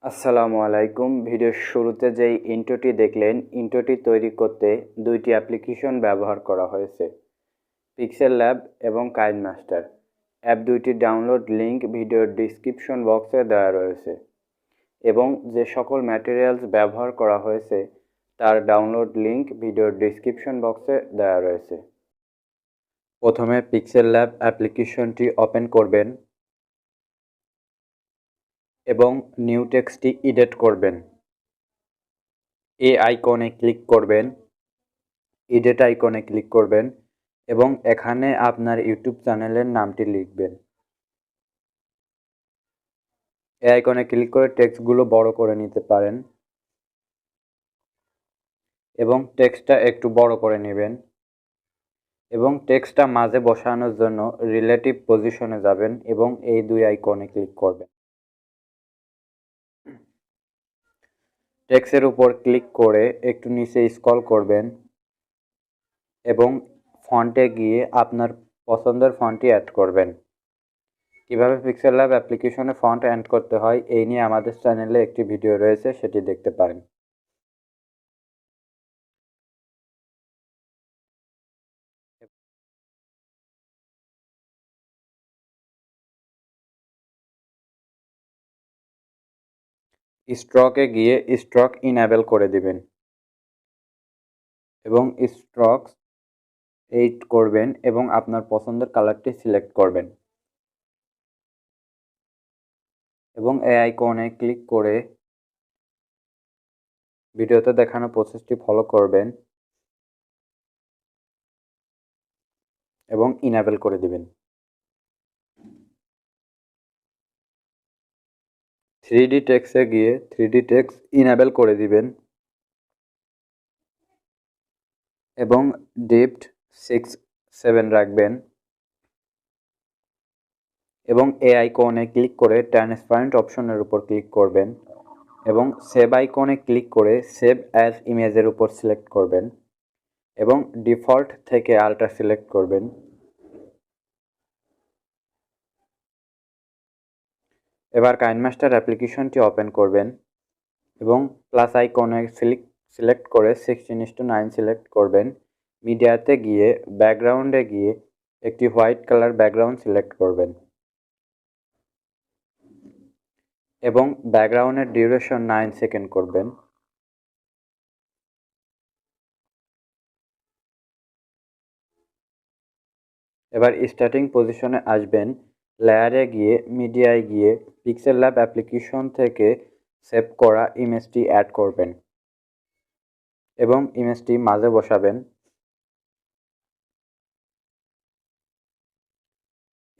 আসসালামু আলাইকুম। ভিডিওর শুরুতে যেই ইন্ট্রোটি দেখলেন, ইন্ট্রোটি তৈরি করতে দুইটি অ্যাপ্লিকেশন ব্যবহার করা হয়েছে, পিক্সেল ল্যাব এবং কাইনমাস্টার। অ্যাপ দুইটির ডাউনলোড লিঙ্ক ভিডিওর ডিসক্রিপশন বক্সে দেওয়া রয়েছে এবং যে সকল ম্যাটেরিয়ালস ব্যবহার করা হয়েছে তার ডাউনলোড লিঙ্ক ভিডিওর ডিসক্রিপশন বক্সে দেওয়া রয়েছে। প্রথমে পিক্সেল ল্যাব অ্যাপ্লিকেশনটি ওপেন করবেন এবং নিউ টেক্সটটি এডিট করবেন। এই আইকনে ক্লিক করবেন, এডিট আইকনে ক্লিক করবেন এবং এখানে আপনার ইউটিউব চ্যানেলের নামটি লিখবেন। এই আইকনে ক্লিক করে টেক্সটগুলো বড় করে নিতে পারেন এবং টেক্সটটা একটু বড় করে নেবেন এবং টেক্সটটা মাঝে বসানোর জন্য রিলেটিভ পজিশনে যাবেন এবং এই দুই আইকনে ক্লিক করবেন। টেক্সটের উপর ক্লিক করে একটু নিচে স্ক্রল করবেন এবং ফন্টে গিয়ে আপনার পছন্দের ফন্টটি অ্যাড করবেন। কিভাবে পিক্সেল ল্যাব অ্যাপ্লিকেশনে ফন্ট অ্যাড করতে হয় এই নিয়ে আমাদের চ্যানেলে একটি ভিডিও রয়েছে, সেটি দেখতে পারেন। স্ট্রোকে গিয়ে স্ট্রোক ইনেবল করে দিবেন এবং স্ট্রোকস 8 করবেন এবং আপনার পছন্দের কালারটি সিলেক্ট করবেন এবং এই আইকনে ক্লিক করে ভিডিওতে দেখানো প্রসেসটি ফলো করবেন এবং ইনেবল করে দিবেন। 3D টেক্সটে গিয়ে 3D টেক্সট ইনেবল করে দিবেন এবং ডেপথ 6-7 রাখবেন এবং এই আইকনে ক্লিক করে ট্রান্সপারেন্ট অপশনের উপর ক্লিক করবেন এবং সেভ আইকনে ক্লিক করে সেভ অ্যাজ ইমেজের উপর সিলেক্ট করবেন এবং ডিফল্ট থেকে আলট্রা সিলেক্ট করবেন। এবার কাইনমাস্টার অ্যাপ্লিকেশনটি ওপেন করবেন এবং প্লাস আইকনে সিলেক্ট করে 16:9 সিলেক্ট করবেন। মিডিয়াতে গিয়ে ব্যাকগ্রাউন্ডে গিয়ে একটি হোয়াইট কালার ব্যাকগ্রাউন্ড সিলেক্ট করবেন এবং ব্যাকগ্রাউন্ডের ডিউরেশন 9 সেকেন্ড করবেন। এবার স্টার্টিং পজিশনে আসবেন, লেয়ারে গিয়ে মিডিয়ায় গিয়ে পিক্সেল ল্যাব অ্যাপ্লিকেশন থেকে সেভ করা ইমেজটি অ্যাড করবেন এবং ইমেজটি মাঝে বসাবেন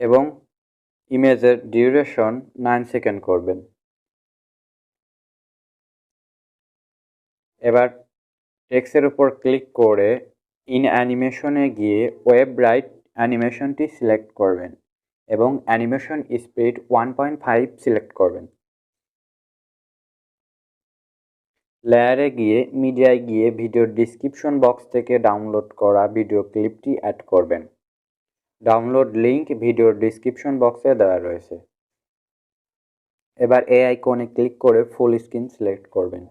এবং ইমেজের ডিউরেশন 9 সেকেন্ড করবেন। এবার টেক্সটের উপর ক্লিক করে ইন অ্যানিমেশনে গিয়ে ওয়েব রাইট অ্যানিমেশনটি সিলেক্ট করবেন এবং অ্যানিমেশন স্পিড 1.5 সিলেক্ট করবেন। লেয়ারে গিয়ে মিডিয়ায় গিয়ে ভিডিওর ডিসক্রিপশন বক্স থেকে ডাউনলোড করা ভিডিও ক্লিপটি অ্যাড করবেন। ডাউনলোড লিঙ্ক ভিডিওর ডিসক্রিপশন বক্সে দেওয়া রয়েছে। এবার এই আইকনে ক্লিক করে ফুল স্ক্রিন সিলেক্ট করবেন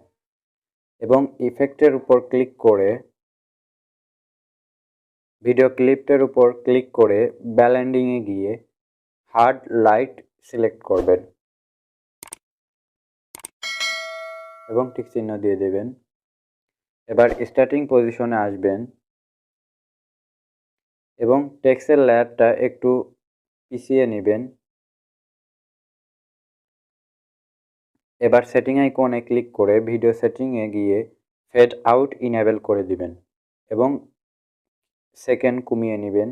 এবং ইফেক্টের উপর ক্লিক করে ভিডিও ক্লিপটার উপর ক্লিক করে ব্যালেন্ডিংয়ে গিয়ে হার্ড লাইট সিলেক্ট করবেন এবং টিক চিহ্ন দিয়ে দেবেন। এবার স্টার্টিং পজিশনে আসবেন এবং টেক্সটের লেয়ারটা একটু পিছিয়ে নেবেন। এবার সেটিং আইকনে ক্লিক করে ভিডিও সেটিংয়ে গিয়ে ফেড আউট ইনেবল করে দিবেন এবং সেকেন্ড কমিয়ে নেবেন।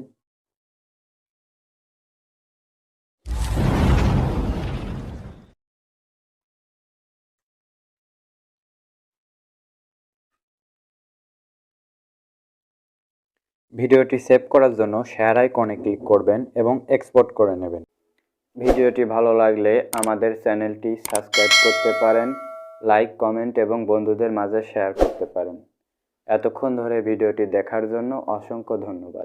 ভিডিওটি সেভ করার জন্য শেয়ার আইকনে ক্লিক করবেন এবং এক্সপোর্ট করে নেবেন। ভিডিওটি ভালো লাগলে আমাদের চ্যানেলটি সাবস্ক্রাইব করতে পারেন, লাইক, কমেন্ট এবং বন্ধুদের মাঝে শেয়ার করতে পারেন। এতক্ষণ ধরে ভিডিওটি দেখার জন্য অসংখ্য ধন্যবাদ।